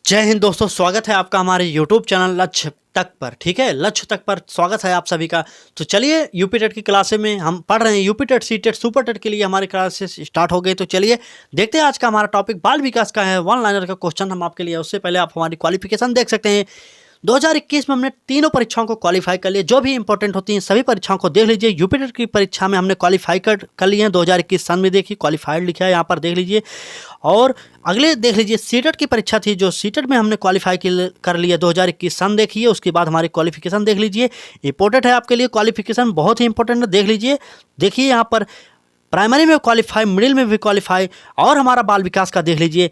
जय हिंद दोस्तों, स्वागत है आपका हमारे यूट्यूब चैनल लक्ष्य तक पर। ठीक है, लक्ष्य तक पर स्वागत है आप सभी का। तो चलिए, यूपी टेट की क्लासे में हम पढ़ रहे हैं। UP TET, C TET, super TET के लिए हमारी क्लासेस स्टार्ट हो गई। तो चलिए देखते हैं आज का हमारा टॉपिक बाल विकास का है। वन लाइनर का क्वेश्चन हम आपके लिए। उससे पहले आप हमारी क्वालिफिकेशन देख सकते हैं। 2021 में हमने तीनों परीक्षाओं को क्वालिफाई कर लिया। जो भी इंपॉर्टेंट होती हैं सभी परीक्षाओं को देख लीजिए। यूपी टेट की परीक्षा में हमने क्वालिफाई कर लिए हैं। 2021 सन में देखिए क्वालिफाइड लिखा है, यहाँ पर देख लीजिए। और अगले देख लीजिए, सीटेट की परीक्षा थी जो सीटेट में हमने क्वालिफाई कर लिया 2021 सन देखिए। उसके बाद हमारी क्वालिफिकेशन देख लीजिए। इंपॉर्टेंट है आपके लिए क्वालिफिकेशन, बहुत ही इंपॉर्टेंट है, देख लीजिए। देखिए यहाँ पर प्राइमरी में क्वालिफाई, मिडिल में भी क्वालिफाई, और हमारा बाल विकास का देख लीजिए।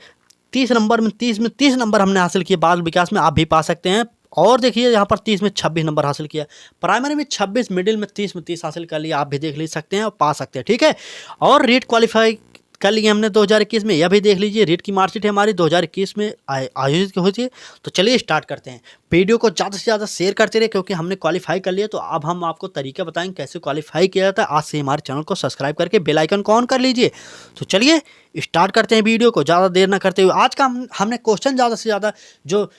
30 नंबर हमने हासिल किए बाल विकास में, आप भी पा सकते हैं। और देखिए यहाँ पर 30 में 26 नंबर हासिल किया। प्राइमरी में 26, मिडिल में 30 हासिल कर लिया, आप भी देख ले सकते हैं और पा सकते हैं। ठीक है, और रीट क्वालिफाई कर लिए हमने 2021 में, यह भी देख लीजिए। रीट की मार्कशीट है हमारी 2021 में आयोजित हुई थी। तो चलिए स्टार्ट करते हैं। वीडियो को ज़्यादा से ज़्यादा शेयर करते रहे, क्योंकि हमने क्वालिफाई कर लिया। तो अब हम आपको तरीका बताएंगे कैसे क्वालिफाई किया जाता है। आज से हमारे चैनल को सब्सक्राइब करके बेल आइकन को ऑन कर लीजिए। तो चलिए स्टार्ट करते हैं वीडियो को, ज़्यादा देर ना करते हुए। आज का हमने क्वेश्चन ज़्यादा से ज़्यादा जो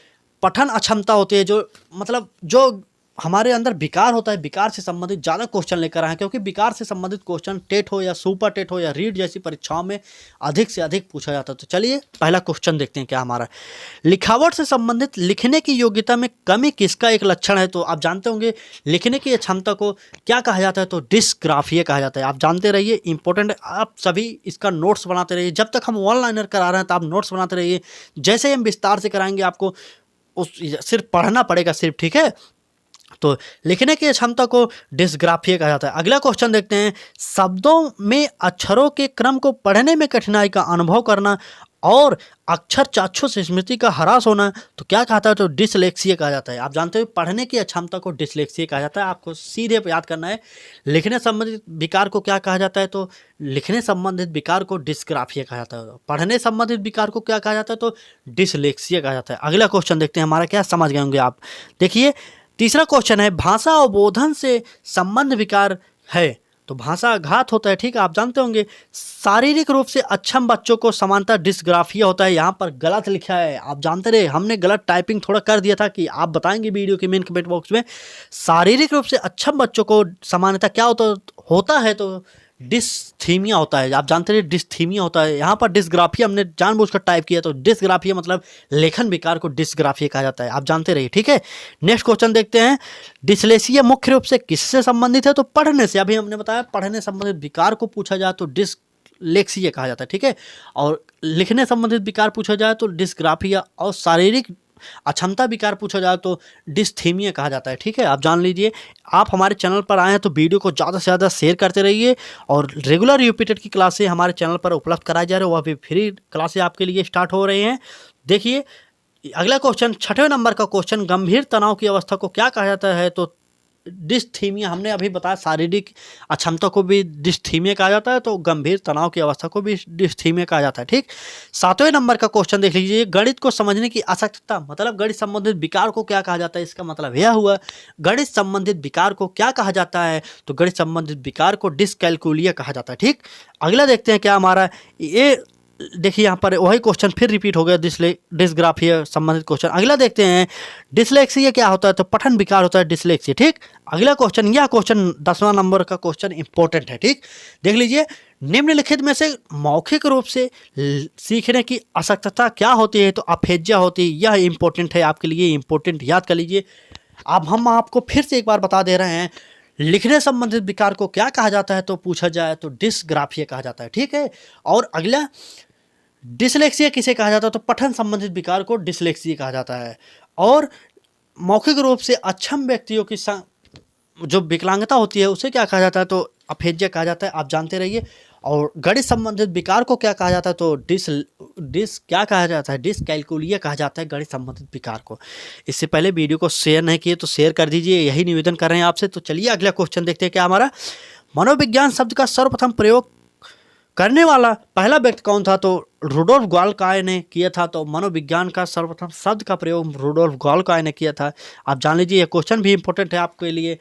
पठन अक्षमता होती है, जो मतलब जो हमारे अंदर विकार होता है, विकार से संबंधित ज़्यादा क्वेश्चन लेकर आए हैं। क्योंकि विकार से संबंधित क्वेश्चन टेट हो या सुपर टेट हो या रीट जैसी परीक्षाओं में अधिक से अधिक पूछा जाता है। तो चलिए पहला क्वेश्चन देखते हैं क्या हमारा। लिखावट से संबंधित लिखने की योग्यता में कमी किसका एक लक्षण है? तो आप जानते होंगे लिखने की क्षमता को क्या कहा जाता है, तो डिस्ग्राफिया कहा जाता है। आप जानते रहिए, इंपॉर्टेंट है। आप सभी इसका नोट्स बनाते रहिए। जब तक हम वन लाइनर करा रहे हैं तो आप नोट्स बनाते रहिए। जैसे हम विस्तार से कराएंगे आपको उस सिर्फ पढ़ना पड़ेगा सिर्फ। ठीक है, तो लिखने की क्षमता को डिस्ग्राफिया कहा जाता है। अगला क्वेश्चन देखते हैं। शब्दों में अक्षरों के क्रम को पढ़ने में कठिनाई का अनुभव करना और अक्षर चाक्षुष स्मृति का ह्रास होना, तो क्या कहता है? तो डिसलेक्सिया कहा जाता है। आप जानते हो पढ़ने की अक्षमता को डिसलेक्सिया कहा जाता है। आपको सीधे याद करना है। लिखने संबंधित विकार को क्या कहा जाता है? तो लिखने संबंधित विकार को डिस्ग्राफिया कहा जाता है। पढ़ने संबंधित विकार को क्या कहा जाता है? तो डिसलेक्सिया कहा जाता है। अगला क्वेश्चन देखते हैं हमारा, क्या समझ गए होंगे आप। देखिए तीसरा क्वेश्चन है, भाषा अवबोधन से संबंध विकार है, तो भाषा घात होता है। ठीक है, आप जानते होंगे। शारीरिक रूप से अक्षम बच्चों को समानता डिस्ग्राफिया होता है। यहाँ पर गलत लिखा है, आप जानते रहे। हमने गलत टाइपिंग थोड़ा कर दिया था कि आप बताएंगे वीडियो के मेन कमेंट बॉक्स में। शारीरिक रूप से अक्षम बच्चों को समानता क्या होता है? तो डिस्थीमिया होता है। आप जानते हैं डिस्थीमिया होता है। यहाँ पर डिस्ग्राफिया हमने जानबूझकर टाइप किया, तो डिस्ग्राफिया मतलब लेखन विकार को डिस्ग्राफिया कहा जाता है। आप जानते रहिए। ठीक है, नेक्स्ट क्वेश्चन देखते हैं। डिसलेक्सिया मुख्य रूप से किससे संबंधित है? तो पढ़ने से। अभी हमने बताया पढ़ने संबंधित विकार को पूछा जाए तो डिसलेक्सिया कहा जाता है। ठीक है, और लिखने संबंधित विकार पूछा जाए तो डिस्ग्राफिया, और शारीरिक अक्षमता विकार पूछा जाए तो डिस्थीमिया कहा जाता है। ठीक है, आप जान लीजिए। आप हमारे चैनल पर आए हैं तो वीडियो को ज़्यादा से ज़्यादा शेयर करते रहिए। और रेगुलर यूपी टेट की क्लासें हमारे चैनल पर उपलब्ध कराई जा रही है, वह भी फ्री क्लासें आपके लिए स्टार्ट हो रही हैं। देखिए अगला क्वेश्चन, 6वें नंबर का क्वेश्चन, गंभीर तनाव की अवस्था को क्या कहा जाता है? तो डिस्थीमिया। हमने अभी बताया शारीरिक अक्षमता को भी डिस्थीमिया कहा जाता है, तो गंभीर तनाव की अवस्था को भी डिस्थीमिया कहा जाता है। ठीक, 7वें नंबर का क्वेश्चन देख लीजिए। गणित को समझने की आसक्तता, मतलब गणित संबंधित विकार को क्या कहा जाता है? इसका मतलब यह हुआ गणित संबंधित विकार को क्या कहा जाता है? तो गणित संबंधित विकार को डिसकैलकुलिया कहा जाता है। ठीक, अगला देखते हैं क्या हमारा। ये देखिए यहाँ पर वही क्वेश्चन फिर रिपीट हो गया, डिस्ग्राफिया संबंधित क्वेश्चन। अगला देखते हैं, डिसलेक्सिया क्या होता है? तो पठन विकार होता है डिसलेक्सिया। ठीक, अगला क्वेश्चन, यह क्वेश्चन 10वां नंबर का क्वेश्चन इंपॉर्टेंट है। ठीक, देख लीजिए। निम्नलिखित में से मौखिक रूप से सीखने की आसक्तता क्या होती है? तो अफेज्या होती है। यह इंपॉर्टेंट है आपके लिए, इंपॉर्टेंट याद कर लीजिए। अब हम आपको फिर से एक बार बता दे रहे हैं। लिखने संबंधित विकार को क्या कहा जाता है? तो पूछा जाए तो डिसग्राफिया कहा जाता है। ठीक है, और अगला डिसलेक्सिया किसे कहा जाता है? तो पठन संबंधित विकार को डिसलेक्सिया कहा जाता है। और मौखिक रूप से अक्षम व्यक्तियों की जो विकलांगता होती है उसे क्या कहा जाता है? तो अफेज्या कहा जाता है। आप जानते रहिए। और गणित संबंधित विकार को क्या कहा जाता है? तो क्या कहा जाता है? डिसकैलकुलिया कहा जाता है गणित संबंधित विकार को। इससे पहले वीडियो को शेयर नहीं किए तो शेयर कर दीजिए, यही निवेदन कर रहे हैं आपसे। तो चलिए अगला क्वेश्चन देखते हैं क्या हमारा। मनोविज्ञान शब्द का सर्वप्रथम प्रयोग करने वाला पहला व्यक्ति कौन था? तो रुडोल्फ गॉलकॉय ने किया था। तो मनोविज्ञान का सर्वप्रथम शब्द का प्रयोग रुडोल्फ गॉलकॉय ने किया था। आप जान लीजिए, यह क्वेश्चन भी इंपॉर्टेंट है आपके लिए।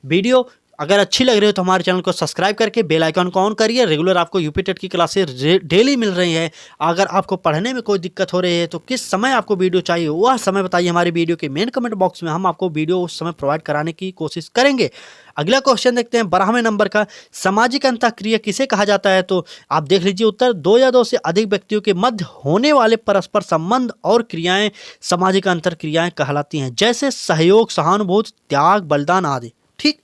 वीडियो अगर अच्छी लग रही हो तो हमारे चैनल को सब्सक्राइब करके बेल आइकन को ऑन करिए। रेगुलर आपको यूपी टेट की क्लासेस डेली मिल रही है। अगर आपको पढ़ने में कोई दिक्कत हो रही है तो किस समय आपको वीडियो चाहिए वह समय बताइए हमारी वीडियो के मेन कमेंट बॉक्स में, हम आपको वीडियो उस समय प्रोवाइड कराने की कोशिश करेंगे। अगला क्वेश्चन देखते हैं 12वें नंबर का, सामाजिक अंतःक्रिया किसे कहा जाता है? तो आप देख लीजिए उत्तर, दो या दो से अधिक व्यक्तियों के मध्य होने वाले परस्पर संबंध और क्रियाएं सामाजिक अंतःक्रियाएं कहलाती हैं, जैसे सहयोग, सहानुभूति, त्याग, बलिदान आदि। ठीक।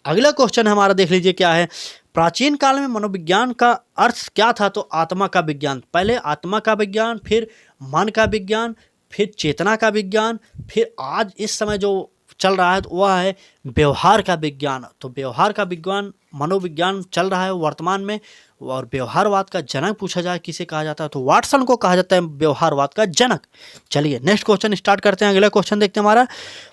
अगला क्वेश्चन हमारा देख लीजिए क्या है, प्राचीन काल में मनोविज्ञान का अर्थ क्या था? तो आत्मा का विज्ञान। पहले आत्मा का विज्ञान, फिर मन का विज्ञान, फिर चेतना का विज्ञान, फिर आज इस समय जो चल रहा है तो वह है व्यवहार का विज्ञान। तो व्यवहार का विज्ञान मनोविज्ञान चल रहा है वर्तमान में। और व्यवहारवाद का जनक पूछा जाए किसे कहा जाता है? तो वाटसन को कहा जाता है व्यवहारवाद का जनक। चलिए नेक्स्ट क्वेश्चन स्टार्ट करते हैं। अगला क्वेश्चन देखते हैं हमारा,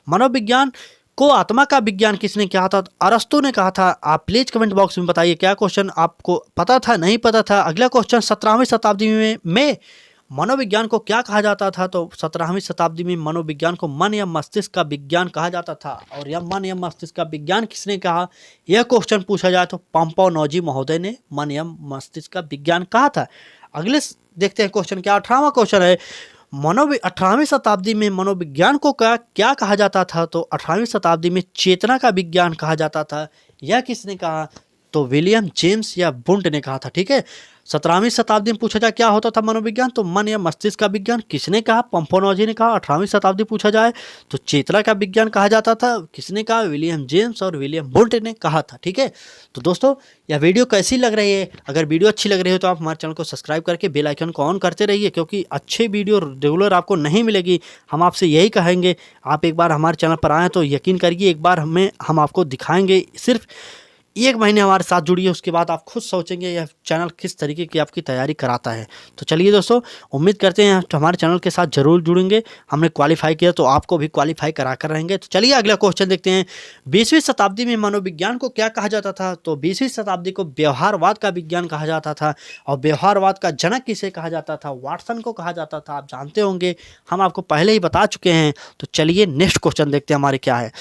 मनोविज्ञान को आत्मा का विज्ञान किसने कहा था? अरस्तु ने कहा था। आप प्लीज कमेंट बॉक्स में बताइए क्या क्वेश्चन आपको पता था, नहीं पता था। अगला क्वेश्चन, 17वीं शताब्दी में मनोविज्ञान को क्या कहा जाता था? तो 17वीं शताब्दी में मनोविज्ञान को मन या मस्तिष्क का विज्ञान कहा जाता था। और यह मन या मस्तिष्क का विज्ञान किसने कहा, यह क्वेश्चन पूछा जाए तो पाम्पानोजी महोदय ने मन या मस्तिष्क का विज्ञान कहा था। अगले देखते हैं क्वेश्चन क्या, 18वां क्वेश्चन है, 18वीं शताब्दी में मनोविज्ञान को क्या कहा जाता था? तो 18वीं शताब्दी में चेतना का विज्ञान कहा जाता था। यह किसने कहा? तो विलियम जेम्स या बुंट ने कहा था। ठीक है। 17वीं शताब्दी में पूछा जाए क्या होता था मनोविज्ञान, तो मन या मस्तिष्क का विज्ञान किसने कहा? पाम्पानोजी ने कहा। 18वीं शताब्दी पूछा जाए तो चेतना का विज्ञान कहा जाता था, किसने कहा? विलियम जेम्स और विलियम बुंट ने कहा था। ठीक है। तो दोस्तों यह वीडियो कैसी लग रही है? अगर वीडियो अच्छी लग रही है तो आप हमारे चैनल को सब्सक्राइब करके बेल आइकन को ऑन करते रहिए, क्योंकि अच्छे वीडियो रेगुलर आपको नहीं मिलेगी। हम आपसे यही कहेंगे, आप एक बार हमारे चैनल पर आएँ तो यकीन करिए एक बार हम आपको दिखाएंगे। सिर्फ 1 महीने हमारे साथ जुड़िए, उसके बाद आप खुद सोचेंगे यह चैनल किस तरीके की आपकी तैयारी कराता है। तो चलिए दोस्तों, उम्मीद करते हैं तो हमारे चैनल के साथ जरूर जुड़ेंगे। हमने क्वालिफाई किया तो आपको भी क्वालिफाई करा कर रहेंगे। तो चलिए अगला क्वेश्चन देखते हैं, 20वीं शताब्दी में मनोविज्ञान को क्या कहा जाता था? तो 20वीं शताब्दी को व्यवहारवाद का विज्ञान कहा जाता था। और व्यवहारवाद का जनक किसे कहा जाता था? वाटसन को कहा जाता था। आप जानते होंगे, हम आपको पहले ही बता चुके हैं। तो चलिए नेक्स्ट क्वेश्चन देखते हैं हमारे क्या है,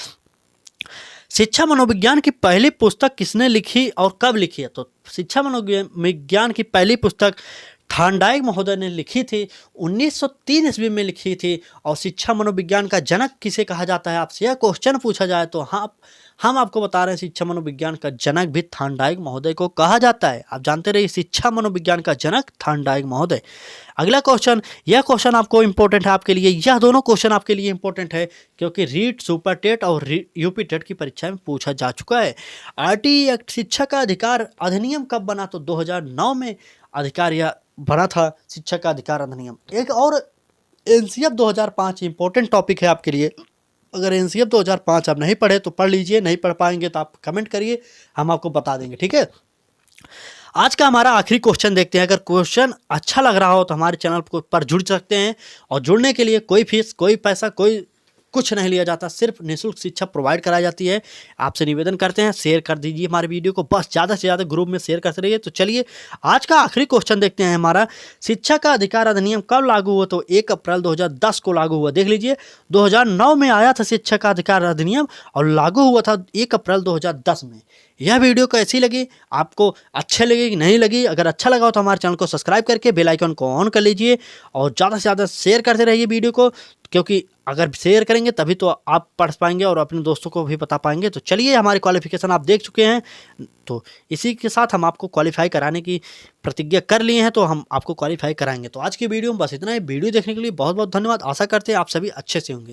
शिक्षा मनोविज्ञान की पहली पुस्तक किसने लिखी और कब लिखी है? तो शिक्षा मनोविज्ञान की पहली पुस्तक थॉर्नडाइक महोदय ने लिखी थी, 1903 ईस्वी में लिखी थी। और शिक्षा मनोविज्ञान का जनक किसे कहा जाता है? आपसे यह क्वेश्चन पूछा जाए तो हाँ, हम आपको बता रहे हैं शिक्षा मनोविज्ञान का जनक भी थॉर्नडाइक महोदय को कहा जाता है। आप जानते रहिए, शिक्षा मनोविज्ञान का जनक थॉर्नडाइक महोदय। अगला क्वेश्चन, यह क्वेश्चन आपको इंपॉर्टेंट है आपके लिए, यह दोनों क्वेश्चन आपके लिए इंपॉर्टेंट है क्योंकि रीट, सुपर टेट और यूपी टेट की परीक्षा में पूछा जा चुका है। आरटीई एक्ट शिक्षा का अधिकार अधिनियम कब बना? तो 2009 में अधिकार यह बना था, शिक्षा का अधिकार अधिनियम। एक और एनसीएफ 2005 इंपॉर्टेंट टॉपिक है आपके लिए। अगर एनसीएफ 2005 आप नहीं पढ़े तो पढ़ लीजिए, नहीं पढ़ पाएंगे तो आप कमेंट करिए, हम आपको बता देंगे। ठीक है। आज का हमारा आखिरी क्वेश्चन देखते हैं। अगर क्वेश्चन अच्छा लग रहा हो तो हमारे चैनल पर जुड़ सकते हैं। और जुड़ने के लिए कोई फीस, कोई पैसा, कोई कुछ नहीं लिया जाता, सिर्फ निःशुल्क शिक्षा प्रोवाइड कराई जाती है। आपसे निवेदन करते हैं शेयर कर दीजिए हमारे वीडियो को, बस ज़्यादा से ज़्यादा ग्रुप में शेयर करते रहिए। तो चलिए आज का आखिरी क्वेश्चन देखते हैं हमारा, शिक्षा का अधिकार अधिनियम कब लागू हुआ? तो 1 अप्रैल 2010 को लागू हुआ। देख लीजिए 2009 में आया था शिक्षा का अधिकार अधिनियम और लागू हुआ था 1 अप्रैल 2010 में। यह वीडियो कैसी लगी, आपको अच्छे लगी कि नहीं लगी? अगर अच्छा लगा हो तो हमारे चैनल को सब्सक्राइब करके बेल आइकन को ऑन कर लीजिए और ज़्यादा से ज़्यादा शेयर करते रहिए वीडियो को, क्योंकि अगर शेयर करेंगे तभी तो आप पढ़ पाएंगे और अपने दोस्तों को भी बता पाएंगे। तो चलिए, हमारी क्वालिफिकेशन आप देख चुके हैं, तो इसी के साथ हम आपको क्वालिफाई कराने की प्रतिज्ञा कर लिए हैं, तो हम आपको क्वालिफाई कराएंगे। तो आज की वीडियो में बस इतना ही। वीडियो देखने के लिए बहुत बहुत धन्यवाद। आशा करते हैं आप सभी अच्छे से होंगे।